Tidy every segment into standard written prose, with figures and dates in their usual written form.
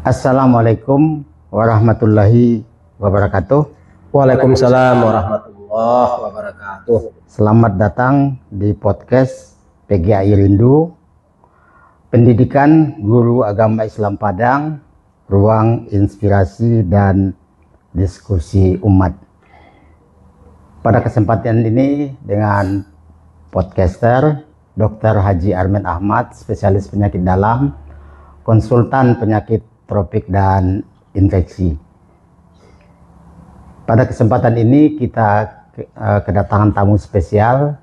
Assalamualaikum warahmatullahi wabarakatuh. Waalaikumsalam warahmatullahi wabarakatuh. Selamat datang di podcast PGAI Rindu, Pendidikan Guru Agama Islam Padang, Ruang Inspirasi dan Diskusi Umat. Pada kesempatan ini dengan podcaster Dr. Haji Armen Ahmad, spesialis penyakit dalam, konsultan penyakit tropik dan infeksi. Pada kesempatan ini kita kedatangan tamu spesial,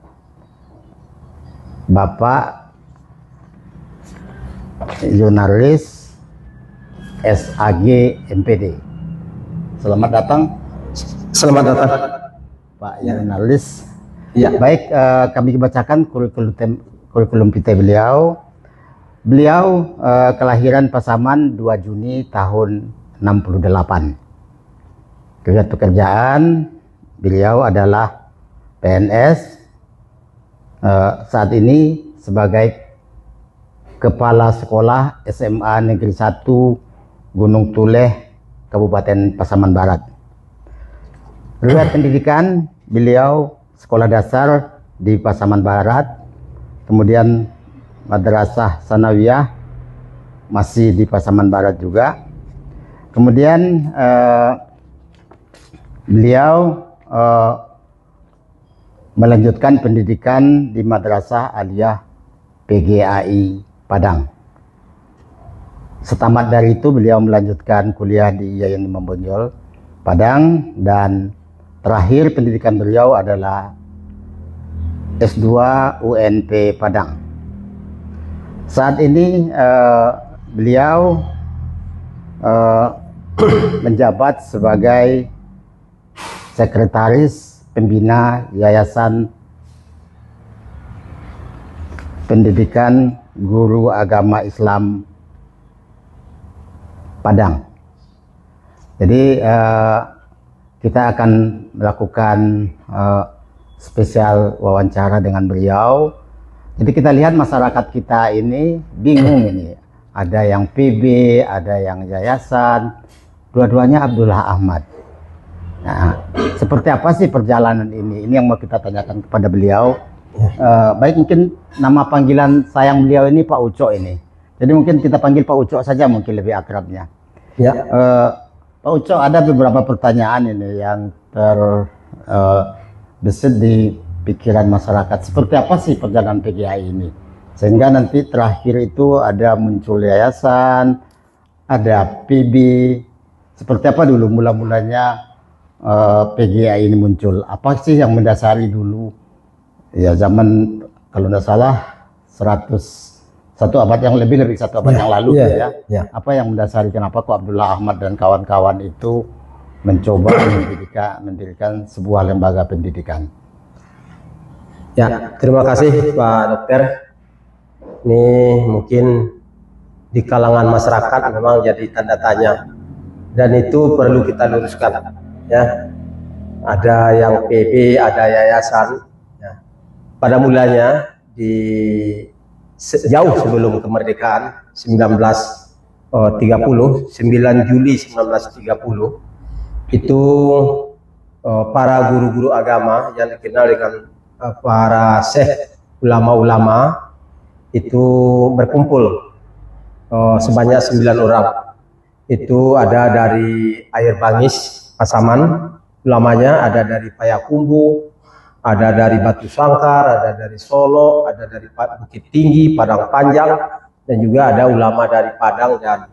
Bapak jurnalis SAG MPD. Selamat datang. Selamat datang, Pak jurnalis. Ya. Baik, kami bacakan kurikulum vitae beliau. Beliau kelahiran Pasaman 2 Juni tahun 68. Kegiatan pekerjaan beliau adalah PNS, saat ini sebagai Kepala Sekolah SMA Negeri 1 Gunung Tuleh, Kabupaten Pasaman Barat. Riwayat pendidikan beliau sekolah dasar di Pasaman Barat, kemudian Madrasah Sanawiyah masih di Pasaman Barat juga. Kemudian beliau melanjutkan pendidikan di Madrasah Aliyah PGAI Padang. Setamat dari itu beliau melanjutkan kuliah di Yayan Imam Bonjol Padang, dan terakhir pendidikan beliau adalah S2 UNP Padang. Saat ini beliau menjabat sebagai Sekretaris Pembina Yayasan Pendidikan Guru Agama Islam Padang. Jadi kita akan melakukan spesial wawancara dengan beliau. Jadi kita lihat masyarakat kita ini bingung ini. Ada yang PB, ada yang yayasan, dua-duanya Abdullah Ahmad. Nah, seperti apa sih perjalanan ini? Ini yang mau kita tanyakan kepada beliau. Baik, mungkin nama panggilan sayang beliau ini Pak Uco ini. Jadi mungkin kita panggil Pak Uco saja, mungkin lebih akrabnya. Ya. Pak Uco, ada beberapa pertanyaan ini yang terbesit di pikiran masyarakat. Seperti apa sih perjalanan PGAI ini? Sehingga nanti terakhir itu ada muncul yayasan, ada PB. Seperti apa dulu mula-mulanya PGAI ini muncul? Apa sih yang mendasari dulu? Ya zaman kalau tidak salah 1 abad yang lebih 1 abad yang lalu ya. Apa yang mendasari kenapa kok Abdullah Ahmad dan kawan-kawan itu mencoba mendirikan sebuah lembaga pendidikan? Ya, terima kasih Pak Dokter. Ini mungkin di kalangan masyarakat memang jadi tanda tanya, dan itu perlu kita luruskan. Ya, ada yang PB, ada yayasan. Ya. Pada mulanya jauh sebelum kemerdekaan 1930, 9 Juli 1930, itu para guru-guru agama yang dikenal dengan para syekh, ulama-ulama itu berkumpul sebanyak 9 orang. Itu ada dari Air Bangis, Pasaman, ulamanya ada dari Payakumbuh, ada dari Batu Sangkar, ada dari Solo, ada dari Bukit Tinggi, Padang Panjang, dan juga ada ulama dari Padang dan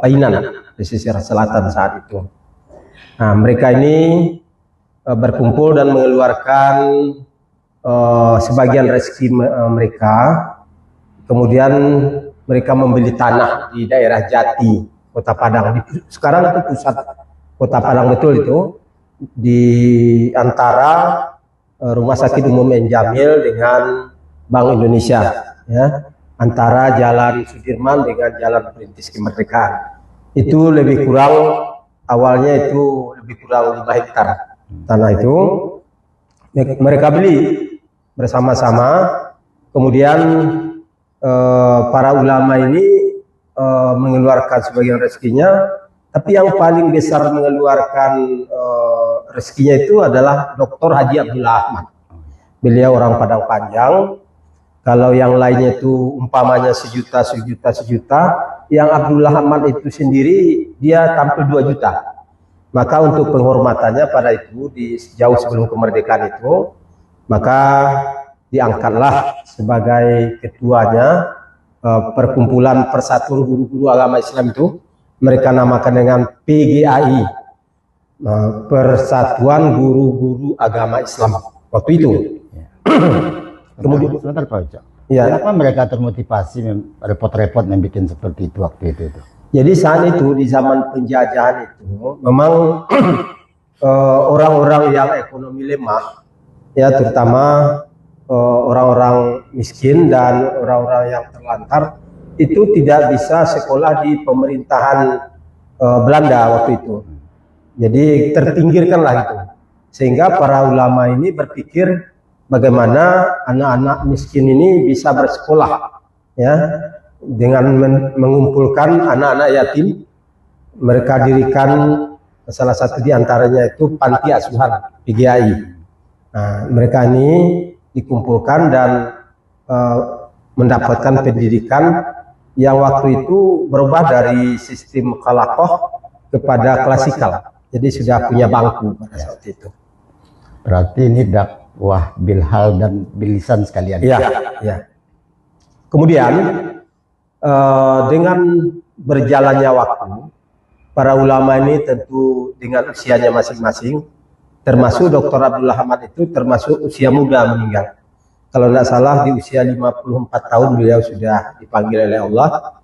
Painan, pesisir selatan saat itu. Nah, mereka ini berkumpul dan mengeluarkan sebagian rezeki mereka. Kemudian mereka membeli tanah di daerah Jati, Kota Padang. Sekarang itu pusat Kota Padang betul itu, di antara Rumah Sakit Umum En Jamil dengan Bank Indonesia, ya, antara Jalan Sudirman dengan Jalan Perintis Kemerdekaan. Itu lebih kurang, awalnya itu lebih kurang 5 hektar tanah itu. Mereka beli bersama-sama, kemudian para ulama ini mengeluarkan sebagian rezekinya, tapi yang paling besar mengeluarkan rezekinya itu adalah Dr. Haji Abdullah Ahmad. Beliau orang Padang Panjang. Kalau yang lainnya itu umpamanya sejuta, yang Abdullah Ahmad itu sendiri dia tampil 2 juta. Maka untuk penghormatannya pada itu jauh sebelum kemerdekaan itu, maka diangkatlah sebagai ketuanya perkumpulan Persatuan Guru-Guru Agama Islam itu, mereka namakan dengan PGAI, Persatuan Guru-Guru Agama Islam waktu itu. Kemudian sebentar Pak Ucok. Ya. Kenapa mereka termotivasi repot-repot membuat seperti itu waktu itu? Jadi saat itu di zaman penjajahan itu memang orang-orang yang ekonomi lemah, ya terutama orang-orang miskin dan orang-orang yang terlantar itu tidak bisa sekolah di pemerintahan Belanda waktu itu. Jadi terpinggirkanlah itu. Sehingga para ulama ini berpikir bagaimana anak-anak miskin ini bisa bersekolah, ya, dengan mengumpulkan anak-anak yatim. Mereka dirikan salah satu di antaranya itu panti asuhan PGAI. Nah, mereka ini dikumpulkan dan mendapatkan pendidikan yang waktu itu berubah dari sistem khalaqah kepada klasikal. Jadi sudah punya bangku pada saat itu. Berarti ini dakwah bilhal dan bilisan sekalian. Ya, ya. Kemudian dengan berjalannya waktu, para ulama ini tentu dengan usianya masing-masing, termasuk Dr. Abdullah Ahmad itu termasuk usia muda meninggal. Kalau tidak salah di usia 54 tahun beliau sudah dipanggil oleh Allah.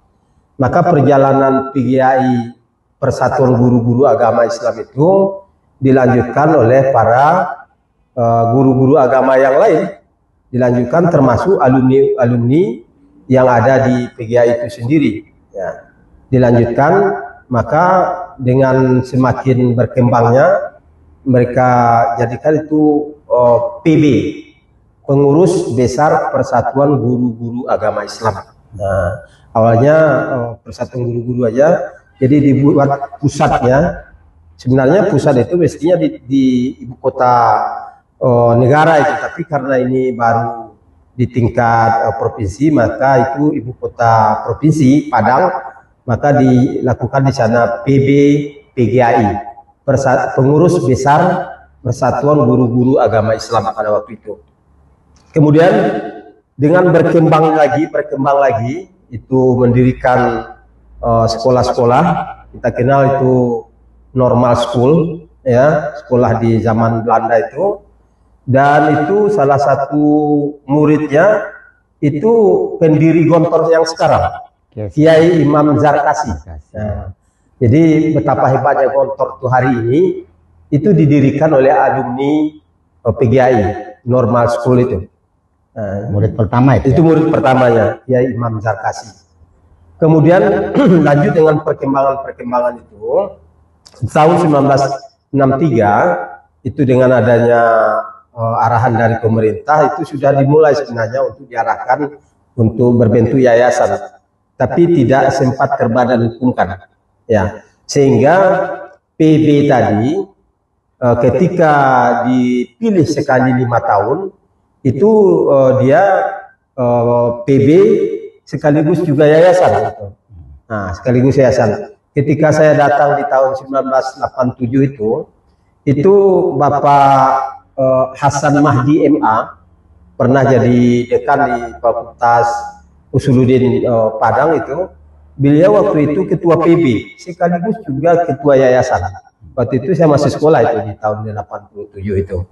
Maka perjalanan PGAI Persatuan Guru-Guru Agama Islam itu dilanjutkan oleh para guru-guru agama yang lain, dilanjutkan termasuk alumni-alumni yang ada di PGAI itu sendiri, ya. Dilanjutkan, maka dengan semakin berkembangnya mereka jadikan itu PB, Pengurus Besar Persatuan Guru-Guru Agama Islam. Nah, awalnya Persatuan Guru-Guru aja, jadi dibuat pusatnya. Sebenarnya pusat itu mestinya di ibu kota negara itu, tapi karena ini baru di tingkat provinsi, maka itu ibu kota provinsi Padang, maka dilakukan di sana PGAI, Pengurus Besar Persatuan Guru-Guru Agama Islam pada waktu itu. Kemudian dengan berkembang lagi itu mendirikan sekolah-sekolah, kita kenal itu normal school, ya, sekolah di zaman Belanda itu. Dan itu salah satu muridnya itu pendiri Gontor yang sekarang, Kiai Imam Zarkasi. Nah, jadi betapa hebatnya Gontor itu hari ini itu didirikan oleh alumni PGAI Normal School itu. Nah, murid pertama itu. Itu murid pertamanya Kiai Imam Zarkasi. Kemudian lanjut dengan perkembangan itu tahun 1963 itu dengan adanya arahan dari pemerintah itu sudah dimulai sebenarnya untuk diarahkan untuk berbentuk yayasan, tapi tidak sempat terbadan hukumkan, ya, sehingga PB tadi ketika dipilih sekali 5 tahun itu dia PB sekaligus juga yayasan, gitu. Nah, sekaligus yayasan. Ketika saya datang di tahun 1987 itu Bapak Hasan Mahdi MA pernah jadi dekan di Fakultas Usuluddin Padang itu. Beliau waktu itu ketua PB sekaligus juga ketua yayasan. Waktu itu saya masih sekolah itu di tahun 87 itu.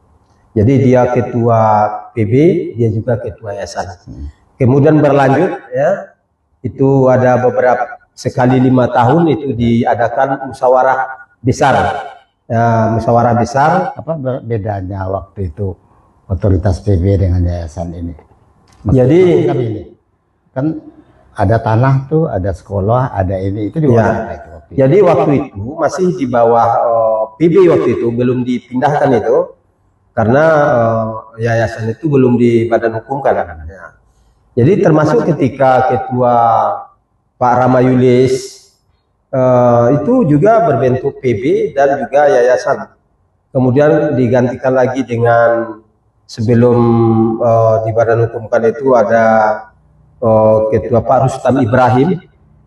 Jadi dia ketua PB, dia juga ketua yayasan. Kemudian berlanjut, ya, itu ada beberapa sekali 5 tahun itu diadakan musyawarah besar. Ya, musyawarah besar. Apa bedanya waktu itu otoritas PB dengan yayasan ini? Jadi kan ada tanah tuh, ada sekolah, ada ini, itu di mana itu waktu itu? Jadi waktu itu masih di bawah PB waktu itu, belum dipindahkan itu karena yayasan itu belum di badan hukum kan. Ya. Jadi termasuk ketika ketua Pak Ramayulis itu juga berbentuk PB dan juga yayasan. Kemudian digantikan lagi dengan sebelum di Badan Hukum KAN itu ada Ketua Pak Rustam Ibrahim,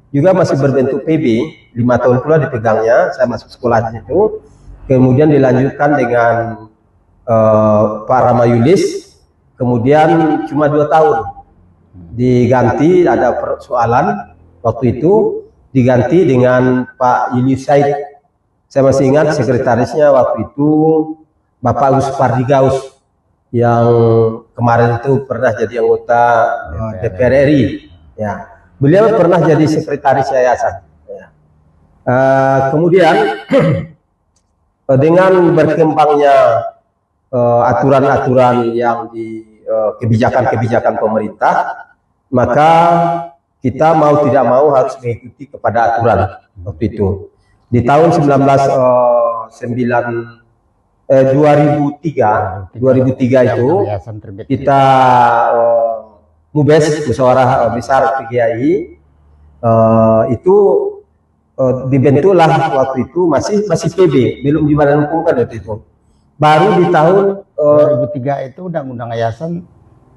juga masih berbentuk PB, 5 tahun pula dipegangnya, saya masuk sekolah di situ. Kemudian dilanjutkan dengan Pak Ramayulis, kemudian cuma 2 tahun diganti, ada persoalan waktu itu, diganti dengan Pak Julius Said. Saya masih ingat sekretarisnya waktu itu Bapak Agus Pardigaus, yang kemarin itu pernah jadi anggota DPR RI. Ya, beliau pernah jadi sekretaris yayasan. Ya. Kemudian dengan berkembangnya aturan-aturan yang di kebijakan-kebijakan pemerintah, maka kita mau tidak mau harus mengikuti kepada aturan waktu itu. Di tahun 2003 itu kita MUBES, Musyawarah Besar PGRI, itu dibentuklah waktu itu masih PB, belum di Badan Hukum KAN waktu itu. Baru di tahun 2003 itu undang-undang yayasan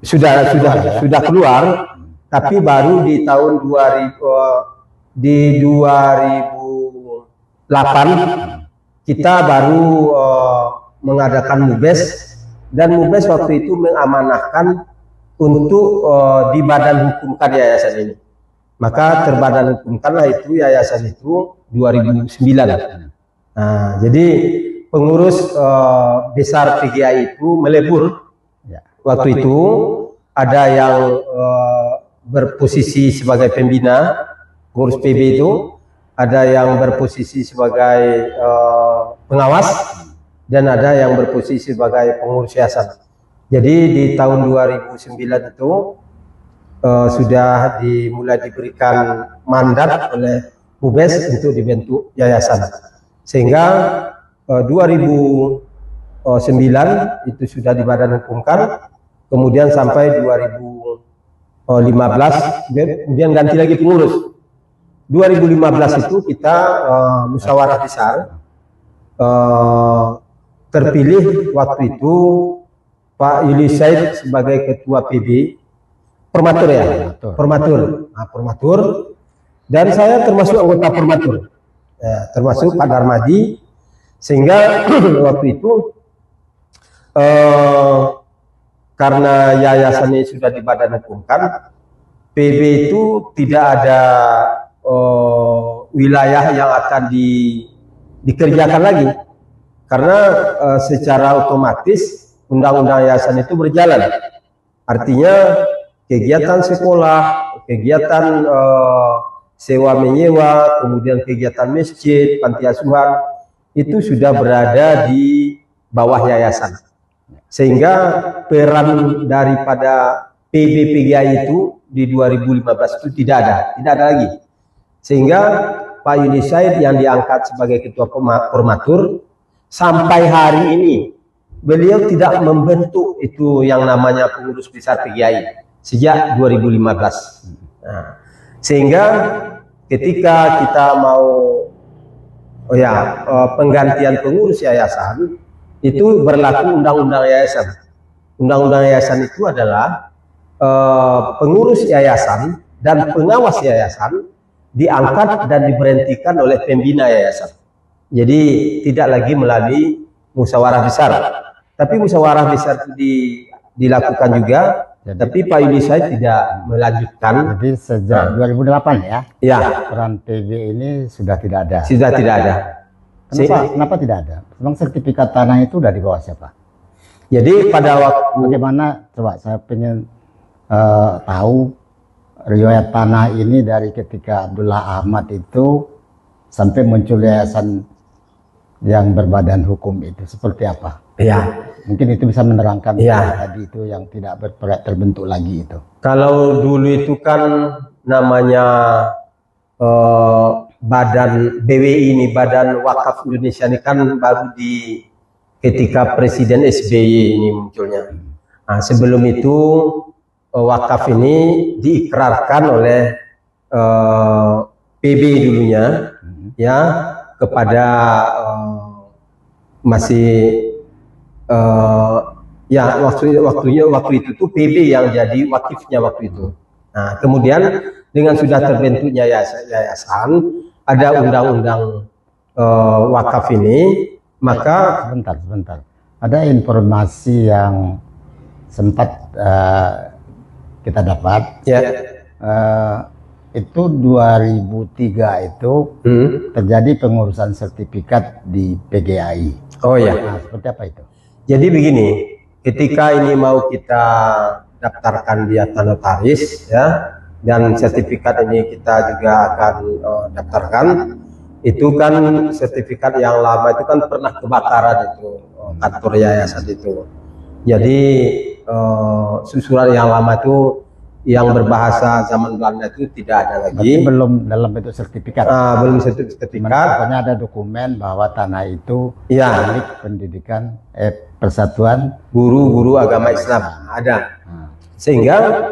sudah keluar, tapi baru di tahun 2008 kita baru mengadakan MUBES, dan MUBES waktu itu mengamanahkan untuk di Badan Hukum KAN yayasan ini. Maka terbadan hukumkanlah itu yayasan itu 2009. Nah, jadi pengurus besar PGI itu melebur. Waktu itu ada yang berposisi sebagai pembina, pengurus PB itu, ada yang berposisi sebagai pengawas, dan ada yang berposisi sebagai pengurus yayasan. Jadi di tahun 2009 itu sudah dimulai diberikan mandat oleh MUBES untuk dibentuk yayasan. Sehingga 2009 itu sudah di Badan Hukum KAN, kemudian sampai 2015, kemudian ganti lagi pengurus. 2015 itu kita musyawarah besar, terpilih waktu itu Pak Julius Said sebagai ketua PB, Permatur ya, Permatur. Nah, Permatur, dan saya termasuk anggota Permatur, ya, termasuk Pak Darmadi, sehingga waktu itu karena yayasannya sudah di Badan Hukum KAN, PB itu tidak ada wilayah yang akan dikerjakan lagi, karena secara otomatis undang-undang yayasan itu berjalan. Artinya kegiatan sekolah, kegiatan sewa menyewa, kemudian kegiatan masjid, panti asuhan, itu sudah berada di bawah yayasan. Sehingga peran daripada PB-PGI itu di 2015 itu tidak ada lagi. Sehingga Pak Julius Said yang diangkat sebagai ketua Permatur, sampai hari ini beliau tidak membentuk itu yang namanya pengurus besar PGI sejak 2015. Nah, sehingga ketika kita mau penggantian pengurus yayasan, itu berlaku undang-undang yayasan. Undang-undang yayasan itu adalah pengurus yayasan dan pengawas yayasan diangkat dan diberhentikan oleh pembina yayasan. Jadi tidak lagi melalui musyawarah besar. Tapi musyawarah besar itu dilakukan juga. Jadi, tapi Pak Julius Said tidak melanjutkan. Jadi sejak 2008 ya? Ya. Peran PB ini sudah tidak ada? Sudah tidak ada. Kenapa tidak ada? Memang sertifikat tanah itu udah di bawah siapa? Jadi pada waktu... Bagaimana? Coba saya pengen tahu riwayat tanah ini dari ketika Abdullah Ahmad itu sampai muncul yayasan yang berbadan hukum itu. Seperti apa? Ya. Mungkin itu bisa menerangkan tadi itu yang tidak terbentuk lagi itu. Kalau dulu itu kan namanya Badan BWI ini, Badan Wakaf Indonesia ini kan baru di ketika Presiden SBY ini munculnya. Nah, sebelum itu wakaf ini diikrarkan oleh PB dulunya ya kepada masih ya waktu itu tuh PB yang jadi wakifnya waktu itu. Nah, kemudian dengan sudah terbentuknya yayasan, ada undang-undang wakaf ini, maka sebentar. Ada informasi yang sempat kita dapat. ya Itu 2003 itu terjadi pengurusan sertifikat di PGAI. oh ya. Nah, seperti apa itu? Jadi begini, ketika ini mau kita daftarkan di akta notaris ya, dan sertifikat ini kita juga akan daftarkan, itu kan sertifikat yang lama itu kan pernah kebakaran itu kantor yayasan itu. Jadi surat yang lama itu yang berbahasa zaman Belanda itu tidak ada lagi. Berarti belum dalam bentuk sertifikat. Belum sertifikat. Pokoknya ada dokumen bahwa tanah itu ya milik pendidikan Persatuan Guru-Guru Agama Islam ada. Sehingga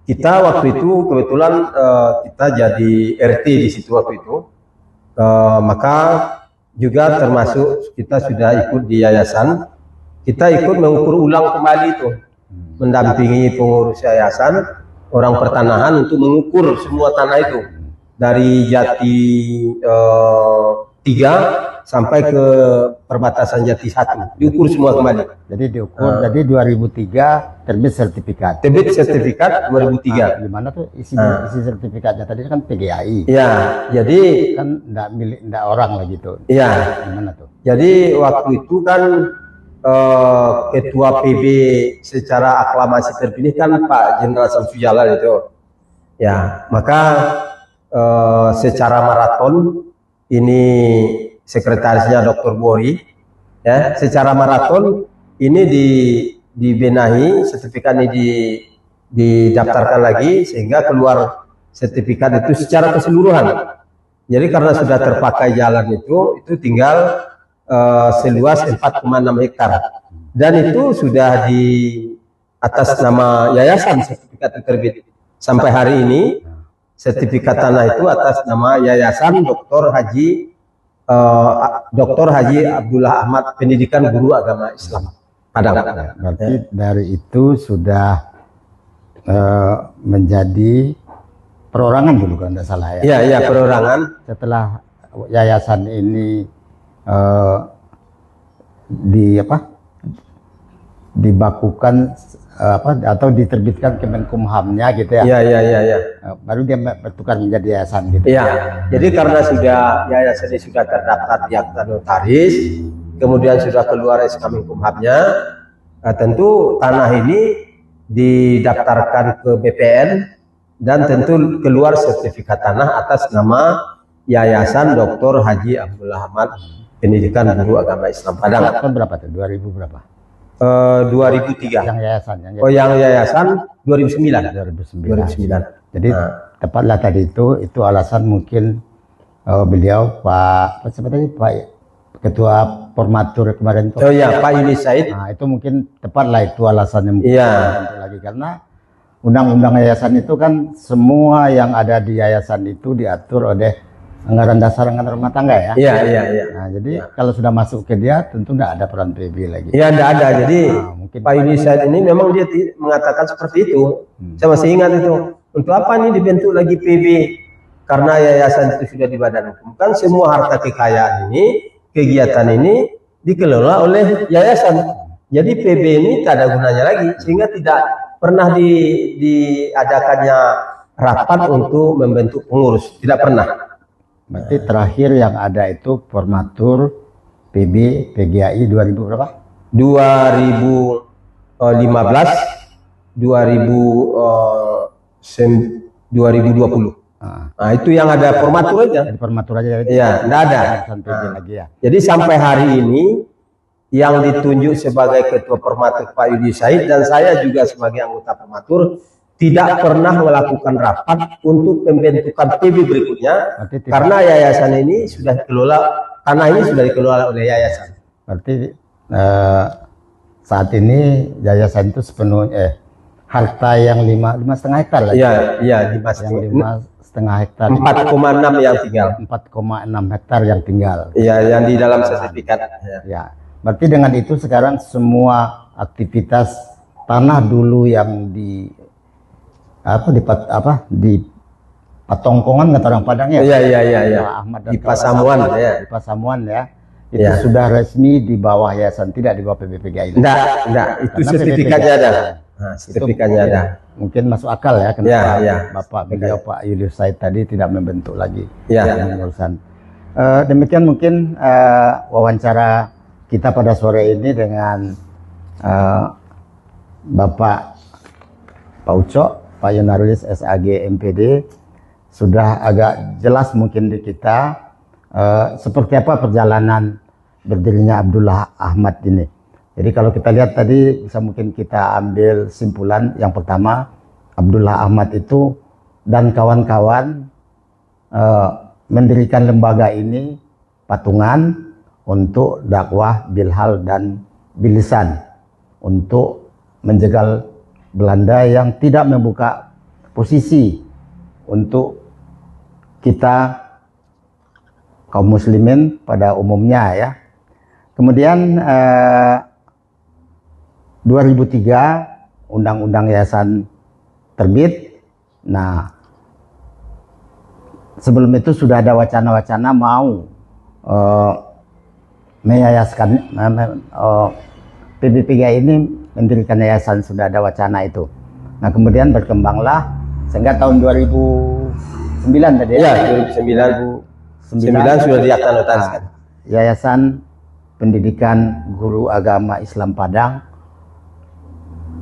kita waktu itu kebetulan kita jadi RT di situ waktu itu. Maka juga termasuk kita sudah ikut di yayasan. Kita ikut mengukur ulang kembali itu, mendampingi pengurus yayasan, orang pertanahan untuk mengukur semua tanah itu dari Jati 3 sampai ke perbatasan Jati 1, diukur semua kembali. Jadi diukur, jadi 2003 terbit sertifikat. Terbit sertifikat 2003. Gimana tuh isi sertifikatnya tadi kan PGAI. Ya, jadi kan enggak orang lah gitu. Iya. Gimana tuh? Jadi waktu itu kan ketua PB secara aklamasi terpilih kan Pak Jenderal Samsu Jalal itu. Ya, maka secara maraton ini sekretarisnya Dr. Bori ya, secara maraton ini dibenahi, sertifikat ini didaftarkan lagi sehingga keluar sertifikat itu secara keseluruhan. Jadi karena sudah terpakai jalan itu tinggal seluas 4,6 hektar dan itu sudah di atas nama yayasan sertifikat terbit sampai hari ini. Sertifikat tanah itu atas nama Yayasan Dr. Haji Abdullah Ahmad Pendidikan Guru Agama Islam Padang. Berarti dari itu sudah menjadi perorangan dulu kan tidak salah ya? Iya, perorangan. Setelah yayasan ini dibakukan atau diterbitkan Kemenkumhamnya gitu ya? Iya. Baru dia bertukar menjadi yayasan gitu. Iya. Jadi karena yayasan ini sudah terdaftar di akta notaris, kemudian sudah keluar SK Kemenkumhamnya, tentu tanah ini didaftarkan ke BPN dan tentu keluar sertifikat tanah atas nama Yayasan Dr. Haji Abdullah Ahmad Pendidikan Guru Agama Islam Padang. Tahun berapa tuh? 2000 berapa? 2003. Yang yayasan. Yang yayasan 2009. 2009. Jadi tepatlah tadi itu alasan mungkin beliau Pak Ketua Formatur kemarin itu. Oh ya, Pak Yuni Said. Nah, itu mungkin tepatlah itu alasannya mungkin lagi karena undang-undang yayasan itu kan semua yang ada di yayasan itu diatur oleh anggaran dasar anggaran rumah tangga ya. Iya. Nah, jadi kalau sudah masuk ke dia tentu tidak ada peran PB lagi. Iya, tidak ada. Jadi mungkin Pak Yuni Said ini memang dia mengatakan seperti itu. Saya masih ingat itu. Untuk apa nih dibentuk lagi PB? Karena yayasan itu sudah di badan hukum. Kan semua harta kekayaan ini, kegiatan ini dikelola oleh yayasan. Jadi PB ini tak ada gunanya lagi, sehingga tidak pernah diadakannya rapat untuk membentuk pengurus. Tidak pernah. Berarti terakhir yang ada itu Formatur PB PGAI 2000 berapa? 2015, 2020. Nah, itu yang ada formatur aja. Jadi formatur aja. Iya, tidak ada. Lagi ya. Jadi sampai hari ini yang ditunjuk sebagai ketua formatur Pak Yudi Said dan saya juga sebagai anggota formatur tidak pernah melakukan rapat untuk pembentukan PB berikutnya karena yayasan ini sudah dikelola, tanah ini sudah dikelola oleh yayasan. Berarti saat ini yayasan itu sepenuhnya harta yang 5,5 hektar lah. Iya, 5,5 hektar. 4,6 yang tinggal. 4,6 hektar yang tinggal. Iya, yang di dalam sertifikat. Ya. Ya, berarti dengan itu sekarang semua aktivitas tanah dulu yang di di Patongkongan kata orang Padang ya. Iya. Ahmad dan Di Pasamuan ya. Di Pasamuan ya. Itu Ya. sudah resmi di bawah yayasan, tidak di bawah PBPGI. Enggak. Itu Karena sertifikatnya PBPGI ada. Nah, sertifikatnya ada. Mungkin masuk akal ya kenapa Ya. Bapak beliau Pak Julius Said tadi tidak membentuk lagi Ya. urusan. Demikian mungkin wawancara kita pada sore ini dengan Bapak Pak Ucok, Pak Yunarlis SAG MPD. Sudah agak jelas mungkin di kita seperti apa perjalanan berdirinya Abdullah Ahmad ini. Jadi kalau kita lihat tadi bisa mungkin kita ambil simpulan yang pertama, Abdullah Ahmad itu dan kawan-kawan mendirikan lembaga ini patungan untuk dakwah bilhal dan bilisan untuk menjegal Belanda yang tidak membuka posisi untuk kita kaum muslimin pada umumnya ya. Kemudian 2003 Undang-Undang Yayasan terbit. Nah, sebelum itu sudah ada wacana-wacana mau meyayaskan PBPGI ini mendirikan yayasan, sudah ada wacana itu. Nah, kemudian berkembanglah sehingga tahun 2009 tadi Ya, 2009 sudah diakta-notariskan. Yayasan Pendidikan Guru Agama Islam Padang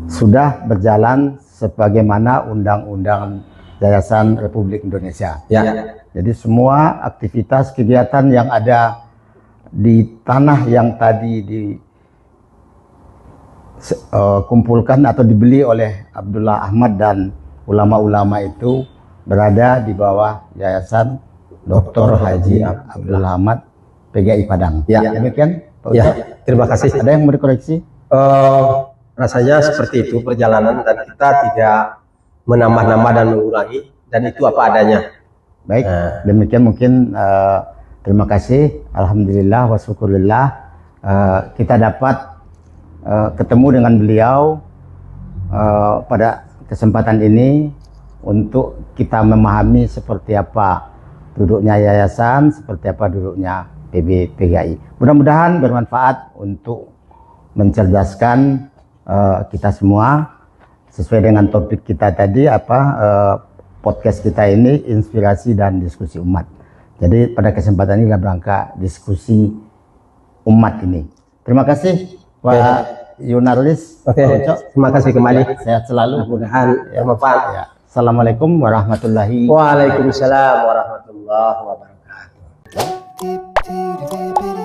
sudah berjalan sebagaimana Undang-Undang Yayasan Republik Indonesia. Ya. Jadi semua aktivitas kegiatan yang ada di tanah yang tadi kumpulkan atau dibeli oleh Abdullah Ahmad dan ulama-ulama itu berada di bawah Yayasan Dr. Haji Abdullah Ahmad PGI Padang. Ya. Demikian Pak Ya, Ucok. terima kasih. Ada yang mau dikoreksi? Rasanya seperti itu perjalanan dan kita tidak menambah-nambah dan mengurangi, dan itu apa adanya. Baik, demikian mungkin terima kasih. Alhamdulillah wa syukurillah kita dapat ketemu dengan beliau pada kesempatan ini untuk kita memahami seperti apa duduknya yayasan, seperti apa duduknya PBPGI. Mudah-mudahan bermanfaat untuk mencerdaskan kita semua sesuai dengan topik kita tadi podcast kita ini inspirasi dan diskusi umat. Jadi pada kesempatan ini dalam rangka diskusi umat ini. Terima kasih Pak Yunarlis. Oke, terima kasih kembali. Sehat selalu. Mudah-mudahan bermanfaat. Ya. Assalamualaikum warahmatullahi Waalaikumsalam warahmatullahi wabarakatuh.